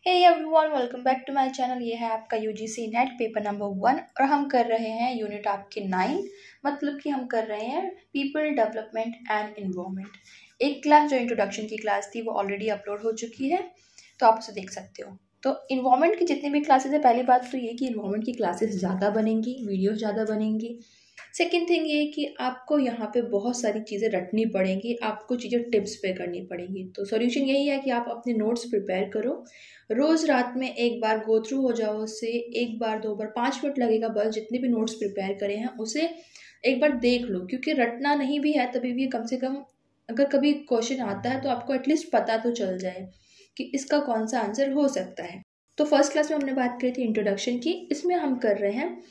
Hey everyone, welcome back to my channel. ये है आपका यूजीसी नेट पेपर नंबर 1 और हम कर रहे हैं यूनिट आपके 9। मतलब कि हम कर रहे हैं पीपल डेवलपमेंट एंड इन्वायरमेंट। एक क्लास जो इंट्रोडक्शन की क्लास थी वो ऑलरेडी अपलोड हो चुकी है, तो आप उसे देख सकते हो। तो इन्वायरमेंट की जितनी भी क्लासेस है, पहली बात तो ये कि इन्वायरमेंट की क्लासेस ज़्यादा बनेंगी, वीडियोज़ ज़्यादा बनेंगी। सेकेंड थिंग ये कि आपको यहाँ पे बहुत सारी चीज़ें रटनी पड़ेंगी, आपको चीज़ें टिप्स पे करनी पड़ेंगी। तो सॉल्यूशन यही है कि आप अपने नोट्स प्रिपेयर करो, रोज़ रात में एक बार गो थ्रू हो जाओ उससे, एक बार 2 बार 5 मिनट लगेगा बस। जितने भी नोट्स प्रिपेयर करे हैं उसे एक बार देख लो, क्योंकि रटना नहीं भी है तभी भी कम से कम अगर कभी क्वेश्चन आता है तो आपको एटलीस्ट पता तो चल जाए कि इसका कौन सा आंसर हो सकता है। तो फर्स्ट क्लास में हमने बात करी थी इंट्रोडक्शन की। इसमें हम कर रहे हैं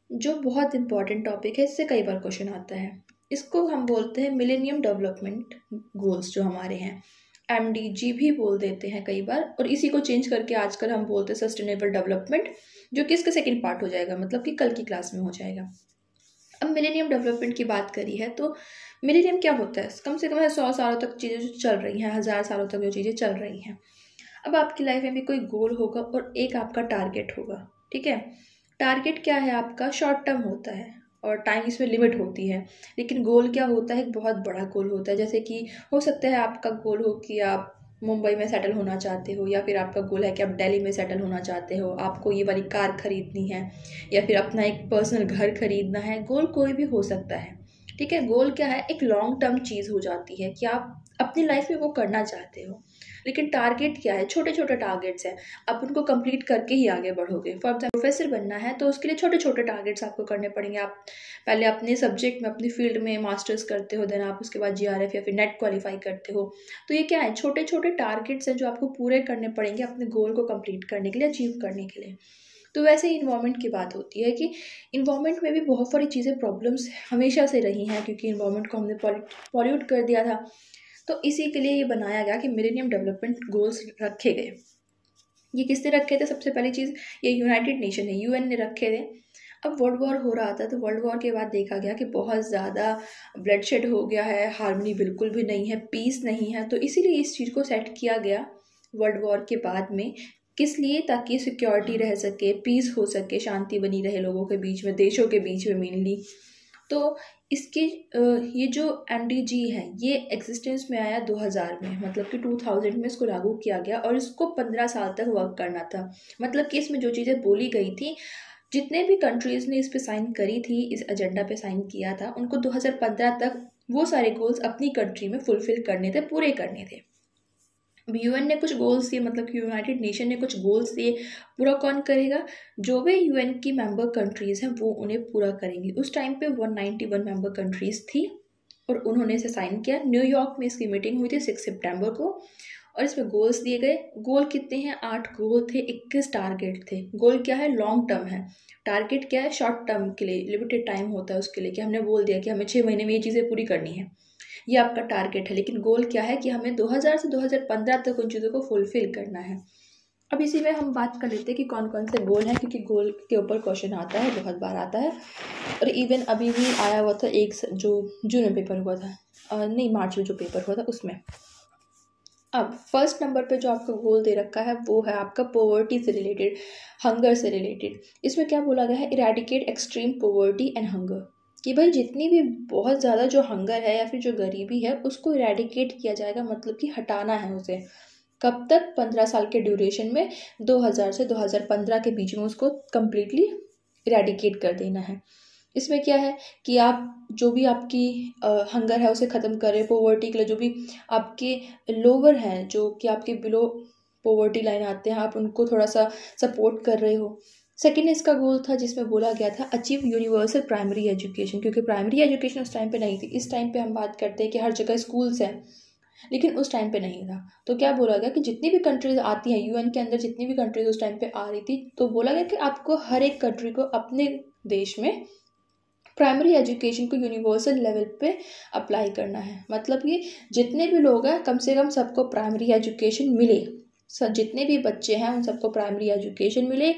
जो बहुत इंपॉर्टेंट टॉपिक है, इससे कई बार क्वेश्चन आता है। इसको हम बोलते हैं मिलेनियम डेवलपमेंट गोल्स, जो हमारे हैं MDG भी बोल देते हैं कई बार, और इसी को चेंज करके आजकल हम बोलते हैं सस्टेनेबल डेवलपमेंट, जो कि इसका सेकेंड पार्ट हो जाएगा, मतलब कि कल की क्लास में हो जाएगा। अब मिलेनियम डेवलपमेंट की बात करी है तो मिलेनियम क्या होता है? कम से कम 100 सालों तक चीज़ें जो चल रही हैं, 1000 सालों तक जो चीज़ें चल रही हैं। अब आपकी लाइफ में भी कोई गोल होगा और एक आपका टारगेट होगा, ठीक है। टारगेट क्या है आपका? शॉर्ट टर्म होता है और टाइम इसमें लिमिट होती है। लेकिन गोल क्या होता है? एक बहुत बड़ा गोल होता है। जैसे कि हो सकता है आपका गोल हो कि आप मुंबई में सेटल होना चाहते हो, या फिर आपका गोल है कि आप दिल्ली में सेटल होना चाहते हो, आपको ये वाली कार खरीदनी है, या फिर अपना एक पर्सनल घर खरीदना है। गोल कोई भी हो सकता है, ठीक है। गोल क्या है? एक लॉन्ग टर्म चीज़ हो जाती है कि आप अपनी लाइफ में वो करना चाहते हो। लेकिन टारगेट क्या है? छोटे छोटे टारगेट्स हैं, आप उनको कंप्लीट करके ही आगे बढ़ोगे। फॉर एग्जाम्पल प्रोफेसर बनना है तो उसके लिए छोटे छोटे टारगेट्स आपको करने पड़ेंगे। आप पहले अपने सब्जेक्ट में, अपनी फील्ड में मास्टर्स करते हो, देन आप उसके बाद GRF या फिर नेट क्वालिफाई करते हो। तो ये क्या है? छोटे छोटे टारगेट्स हैं जो आपको पूरे करने पड़ेंगे अपने गोल को कंप्लीट करने के लिए, अचीव करने के लिए। तो वैसे ही इन्वायरमेंट की बात होती है कि इन्वायरमेंट में भी बहुत सारी चीज़ें, प्रॉब्लम्स हमेशा से रही हैं, क्योंकि इन्वायरमेंट को हमने पॉल्यूट कर दिया था। तो इसी के लिए ये बनाया गया कि मिलेनियम डेवलपमेंट गोल्स रखे गए। ये किसने रखे थे? सबसे पहली चीज़ ये यूनाइटेड नेशन है, UN ने रखे थे। अब वर्ल्ड वॉर हो रहा था, तो वर्ल्ड वॉर के बाद देखा गया कि बहुत ज़्यादा ब्लडशेड हो गया है, हार्मनी बिल्कुल भी नहीं है, पीस नहीं है। तो इसीलिए इस चीज़ को सेट किया गया वर्ल्ड वॉर के बाद में। किस लिए? ताकि सिक्योरिटी रह सके, पीस हो सके, शांति बनी रहे लोगों के बीच में, देशों के बीच में मेनली। तो इसके ये जो MDG है ये एग्जिस्टेंस में आया 2000 में, मतलब कि 2000 में इसको लागू किया गया और इसको 15 साल तक वर्क करना था। मतलब कि इसमें जो चीज़ें बोली गई थी, जितने भी कंट्रीज़ ने इस पे साइन करी थी, इस एजेंडा पे साइन किया था, उनको 2015 तक वो सारे गोल्स अपनी कंट्री में फुलफिल करने थे, पूरे करने थे। अब UN ने कुछ गोल्स दिए, मतलब कि यूनाइटेड नेशन ने कुछ गोल्स दिए, पूरा कौन करेगा? जो भी UN की मेंबर कंट्रीज़ हैं वो उन्हें पूरा करेंगी। उस टाइम पे 191 मेंबर कंट्रीज़ थी और उन्होंने इसे साइन किया। न्यूयॉर्क में इसकी मीटिंग हुई थी 6 सितंबर को, और इसमें गोल्स दिए गए। गोल कितने हैं? 8 गोल थे, 21 टारगेट थे। गोल क्या है? लॉन्ग टर्म है। टारगेट क्या है? शॉर्ट टर्म के लिए, लिमिटेड टाइम होता है उसके लिए, कि हमने बोल दिया कि हमें 6 महीने में ये चीज़ें पूरी करनी है, ये आपका टारगेट है। लेकिन गोल क्या है? कि हमें 2000 से 2015 तक उन चीज़ों को फुलफिल करना है। अब इसी में हम बात कर लेते हैं कि कौन कौन से गोल हैं, क्योंकि गोल के ऊपर क्वेश्चन आता है, बहुत बार आता है। और इवन अभी भी आया हुआ था एक जो जून में पेपर हुआ था, नहीं मार्च में जो पेपर हुआ था उसमें। अब फर्स्ट नंबर पे जो आपका गोल दे रखा है वो है आपका पॉवर्टी से रिलेटेड, हंगर से रिलेटेड। इसमें क्या बोला गया है? Eradicate extreme poverty and hunger. कि भाई जितनी भी बहुत ज़्यादा जो हंगर है या फिर जो गरीबी है उसको इरेडिकेट किया जाएगा, मतलब कि हटाना है उसे। कब तक? 15 साल के ड्यूरेशन में, 2000 से 2015 के बीच में उसको कम्प्लीटली इरेडिकेट कर देना है। इसमें क्या है कि आप जो भी आपकी हंगर है उसे ख़त्म करें। पॉवर्टी के लिए जो भी आपके लोअर हैं, जो कि आपके बिलो पॉवर्टी लाइन आते हैं, आप उनको थोड़ा सा सपोर्ट कर रहे हो। सेकेंड इसका गोल था जिसमें बोला गया था अचीव यूनिवर्सल प्राइमरी एजुकेशन, क्योंकि प्राइमरी एजुकेशन उस टाइम पे नहीं थी। इस टाइम पे हम बात करते हैं कि हर जगह स्कूल्स हैं, लेकिन उस टाइम पे नहीं था। तो क्या बोला गया कि जितनी भी कंट्रीज आती हैं UN के अंदर, जितनी भी कंट्रीज उस टाइम पे आ रही थी, तो बोला गया कि आपको हर एक कंट्री को अपने देश में प्राइमरी एजुकेशन को यूनिवर्सल लेवल पे अप्लाई करना है। मतलब कि जितने भी लोग हैं कम से कम सबको प्राइमरी एजुकेशन मिले, जितने भी बच्चे हैं उन सबको प्राइमरी एजुकेशन मिले।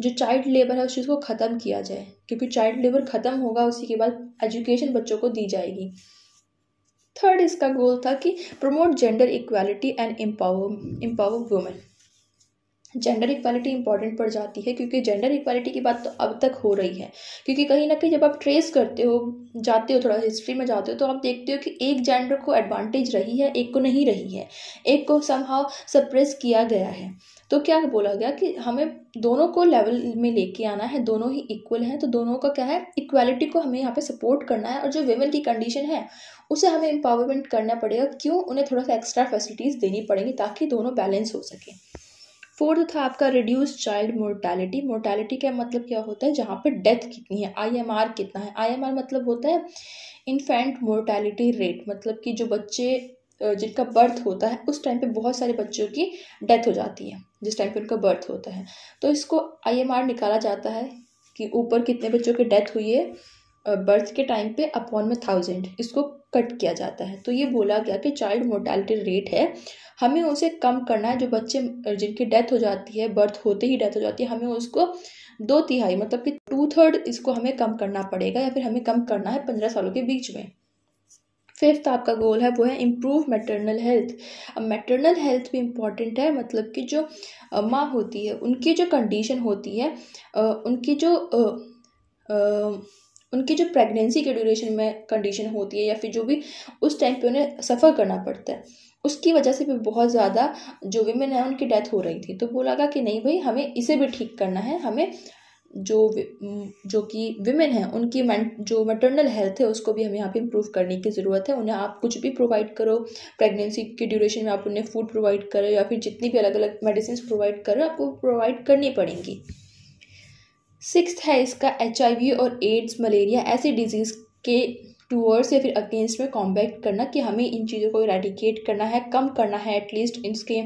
जो चाइल्ड लेबर है उस चीज़ को ख़त्म किया जाए, क्योंकि चाइल्ड लेबर ख़त्म होगा उसी के बाद एजुकेशन बच्चों को दी जाएगी। थर्ड इसका गोल था कि promote gender equality and empower women. Gender equality important पड़ जाती है, क्योंकि जेंडर इक्वालिटी की बात तो अब तक हो रही है, क्योंकि कहीं ना कहीं जब आप ट्रेस करते हो, जाते हो थोड़ा हिस्ट्री में जाते हो, तो आप देखते हो कि एक जेंडर को एडवांटेज रही है, एक को नहीं रही है, एक को समहाउ सप्रेस किया गया है। तो क्या बोला गया कि हमें दोनों को लेवल में लेके आना है, दोनों ही इक्वल हैं, तो दोनों का क्या है, इक्वालिटी को हमें यहाँ पे सपोर्ट करना है। और जो वेमेन की कंडीशन है उसे हमें एम्पावरमेंट करना पड़ेगा। क्यों? उन्हें थोड़ा सा एक्स्ट्रा फैसिलिटीज़ देनी पड़ेंगी ताकि दोनों बैलेंस हो सके। फोर्थ था आपका रिड्यूस चाइल्ड मोर्टेलिटी। मोर्टेलिटी का मतलब क्या होता है, जहाँ पे डेथ कितनी है, IMR कितना है। IMR मतलब होता है इन्फेंट मोर्टेलिटी रेट, मतलब कि जो बच्चे जिनका बर्थ होता है उस टाइम पे बहुत सारे बच्चों की डेथ हो जाती है जिस टाइम पे उनका बर्थ होता है, तो इसको IMR निकाला जाता है कि ऊपर कितने बच्चों की डेथ हुई है बर्थ के टाइम पे अपॉन में 1000, इसको कट किया जाता है। तो ये बोला गया कि चाइल्ड मोर्टेलिटी रेट है, हमें उसे कम करना है। जो बच्चे जिनकी डेथ हो जाती है, बर्थ होते ही डेथ हो जाती है, हमें उसको 2/3 मतलब कि 2/3 इसको हमें कम करना पड़ेगा, या फिर हमें कम करना है 15 सालों के बीच में। फिफ्थ आपका गोल है वो है इम्प्रूव मैटरनल हेल्थ। अब मैटरनल हेल्थ भी इम्पॉर्टेंट है, मतलब कि जो माँ होती है उनकी जो कंडीशन होती है, उनकी जो प्रेगनेंसी के ड्यूरेशन में कंडीशन होती है, या फिर जो भी उस टाइम पे उन्हें सफ़र करना पड़ता है, उसकी वजह से भी बहुत ज़्यादा जो विमेन है उनकी डेथ हो रही थी। तो बोला गया कि नहीं भाई, हमें इसे भी ठीक करना है, हमें जो कि विमेन है उनकी जो मैटरनल हेल्थ है उसको भी हमें यहाँ पे इम्प्रूव करने की ज़रूरत है। उन्हें आप कुछ भी प्रोवाइड करो, प्रेगनेंसी के ड्यूरेशन में आप उन्हें फूड प्रोवाइड करो, या फिर जितनी भी अलग अलग मेडिसिन प्रोवाइड करो, आपको प्रोवाइड करनी पड़ेंगी। सिक्स्थ है इसका HIV और एड्स, मलेरिया ऐसी डिजीज़ के टूवर्ड्स या फिर अगेंस्ट में कॉम्बैट करना, कि हमें इन चीज़ों को इरेडिकेट करना है, कम करना है, एटलीस्ट इसके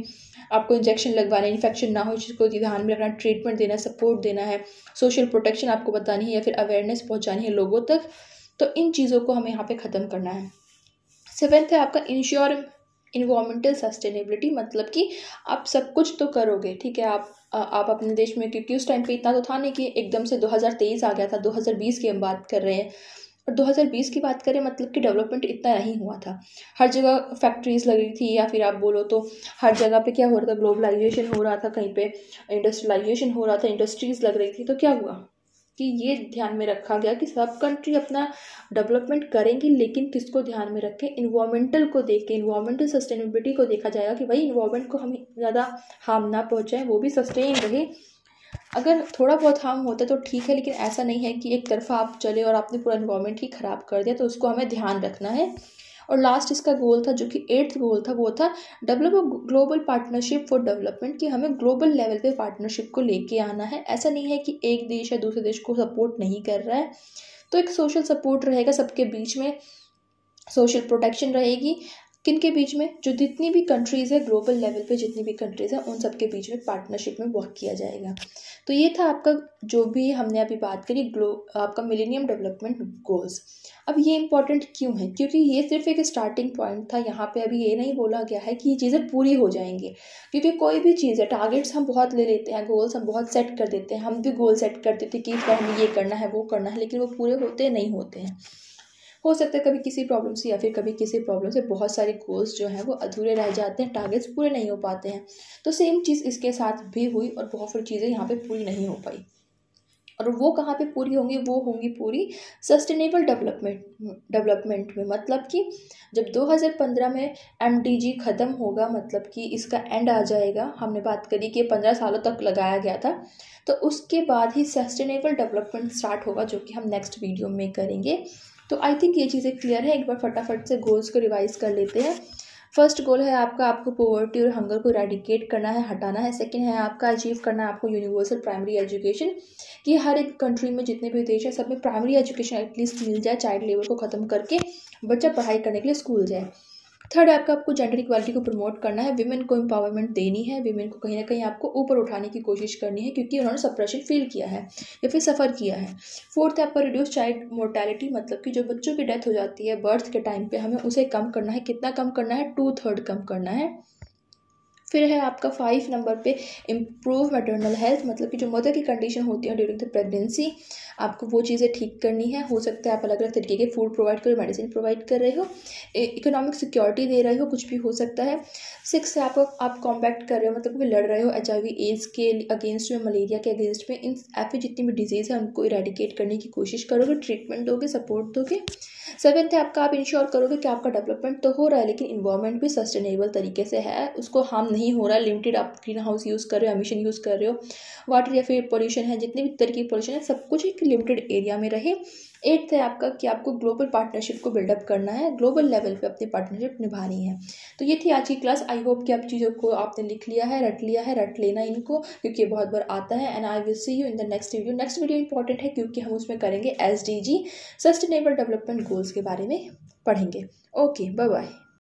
आपको इंजेक्शन लगवाना है, इन्फेक्शन ना हो इस चीज़ को ध्यान में रखना, ट्रीटमेंट देना, सपोर्ट देना है, सोशल प्रोटेक्शन आपको बतानी है, या फिर अवेयरनेस पहुंचानी है लोगों तक। तो इन चीज़ों को हमें यहाँ पे ख़त्म करना है। सेवेंथ है आपका इंश्योर इन्वायरमेंटल सस्टेनेबिलिटी, मतलब कि आप सब कुछ तो करोगे, ठीक है, आप अपने देश में, क्योंकि उस टाइम पे इतना तो था नहीं कि एकदम से 2023 आ गया था, 2020 की हम बात कर रहे हैं। और 2020 की बात करें, मतलब कि डेवलपमेंट इतना नहीं हुआ था, हर जगह फैक्ट्रीज लगी थी, या फिर आप बोलो तो हर जगह पे क्या हो रहा था, ग्लोबलाइजेशन हो रहा था, कहीं पे इंडस्ट्रियलाइजेशन हो रहा था, इंडस्ट्रीज लग रही थी। तो क्या हुआ कि ये ध्यान में रखा गया कि सब कंट्री अपना डेवलपमेंट करेंगी, लेकिन किसको ध्यान में रखें, इन्वायरमेंटल को देख के, इन्वायरमेंटल सस्टेनेबिलिटी को देखा जाएगा कि भाई इन्वायरमेंट को हम ज़्यादा हार्म ना पहुँचाएं, वो भी सस्टेन रहे। अगर थोड़ा बहुत हार्म होता है तो ठीक है, लेकिन ऐसा नहीं है कि एक तरफा आप चले और आपने पूरा इन्वायरमेंट ही ख़राब कर दिया, तो उसको हमें ध्यान रखना है। और लास्ट इसका गोल था, जो कि 8th गोल था, वो था develop a global partnership for development, कि हमें ग्लोबल लेवल पे पार्टनरशिप को लेके आना है। ऐसा नहीं है कि एक देश है दूसरे देश को सपोर्ट नहीं कर रहा है, तो एक सोशल सपोर्ट रहेगा सबके बीच में, सोशल प्रोटेक्शन रहेगी। किन के बीच में, जो जितनी भी कंट्रीज़ है ग्लोबल लेवल पे, जितनी भी कंट्रीज़ है उन सब के बीच में पार्टनरशिप में वर्क किया जाएगा। तो ये था आपका जो भी हमने अभी बात करी आपका मिलेनियम डेवलपमेंट गोल्स। अब ये इंपॉर्टेंट क्यों है, क्योंकि ये सिर्फ एक स्टार्टिंग पॉइंट था। यहाँ पे अभी ये नहीं बोला गया है कि ये चीज़ें पूरी हो जाएंगी, क्योंकि कोई भी चीज़ है, टारगेट्स हम बहुत ले लेते हैं, गोल्स हम बहुत सेट कर देते हैं, हम भी गोल सेट करते थे कि इस बार हमें ये करना है वो करना है, लेकिन वो पूरे होते नहीं होते हैं। हो सकता है कभी किसी प्रॉब्लम से, या फिर कभी किसी प्रॉब्लम से बहुत सारे गोल्स जो हैं वो अधूरे रह जाते हैं, टारगेट्स पूरे नहीं हो पाते हैं। तो सेम चीज़ इसके साथ भी हुई, और बहुत सारी चीज़ें यहाँ पे पूरी नहीं हो पाई। और वो कहाँ पे पूरी होंगी, वो होंगी पूरी सस्टेनेबल डेवलपमेंट में। मतलब कि जब 2015 में MDG ख़त्म होगा, मतलब कि इसका एंड आ जाएगा, हमने बात करी कि 15 सालों तक लगाया गया था, तो उसके बाद ही सस्टेनेबल डेवलपमेंट स्टार्ट होगा, जो कि हम नेक्स्ट वीडियो में करेंगे। तो आई थिंक ये चीज़ें क्लियर है। एक बार फटाफट से गोल्स को रिवाइज कर लेते हैं। फर्स्ट गोल है आपको पॉवर्टी और हंगर को इरेडिकेट करना है, हटाना है। सेकंड है आपका अचीव करना है आपको यूनिवर्सल प्राइमरी एजुकेशन, कि हर एक कंट्री में जितने भी देश हैं सब में प्राइमरी एजुकेशन एटलीस्ट मिल जाए, चाइल्ड लेबर को ख़त्म करके बच्चा पढ़ाई करने के लिए स्कूल जाए। थर्ड है आपको जेंडर इक्वालिटी को प्रमोट करना है, विमेन को एम्पावरमेंट देनी है, विमेन को कहीं ना कहीं आपको ऊपर उठाने की कोशिश करनी है, क्योंकि उन्होंने सप्रेशन फील किया है या फिर सफ़र किया है। फोर्थ है आपका रिड्यूस चाइल्ड मोर्टेलिटी, मतलब कि जो बच्चों की डेथ हो जाती है बर्थ के टाइम पे, हमें उसे कम करना है। कितना कम करना है? 2/3 कम करना है। फिर है आपका 5 नंबर पे इम्प्रूव मैटरनल हेल्थ, मतलब कि जो मदर की कंडीशन होती है ड्यूरिंग द प्रेगनेंसी, आपको वो चीज़ें ठीक करनी है। हो सकता है आप अलग अलग तरीके के फूड प्रोवाइड करो, मेडिसिन प्रोवाइड कर रहे हो, इकोनॉमिक सिक्योरिटी दे रहे हो, कुछ भी हो सकता है। 6 है आपको आप कॉम्बैक्ट कर रहे हो, मतलब कि लड़ रहे हो HIV एड्स के अगेंस्ट में, मलेरिया के अगेंस्ट में, इन ऐसे जितनी भी डिजीज़ है उनको इरेडिकेट करने की कोशिश करोगे, ट्रीटमेंट दोगे, सपोर्ट दोगे। 7th है आपका आप इंश्योर करोगे कि आपका डेवलपमेंट तो हो रहा है लेकिन इन्वायरमेंट भी सस्टेनेबल तरीके से है, उसको हार्म नहीं हो रहा है। लिमिटेड आप ग्रीन हाउस यूज़ कर रहे हो, एमिशन यूज़ कर रहे हो, वाटर या फिर पोल्यूशन है, जितने भी तरह की पोल्यूशन है सब कुछ एक लिमिटेड एरिया में रहे। 8th है आपका कि आपको ग्लोबल पार्टनरशिप को बिल्डअप करना है, ग्लोबल लेवल पे अपनी पार्टनरशिप निभानी है। तो ये थी आज की क्लास। आई होप कि आप चीज़ों को आपने लिख लिया है, रट लेना इनको, क्योंकि ये बहुत बार आता है। And I will see you in the next video. Next video important है क्योंकि हम उसमें करेंगे SDG सस्टेनेबल डेवलपमेंट गोल्स के बारे में पढ़ेंगे। Okay, bye bye.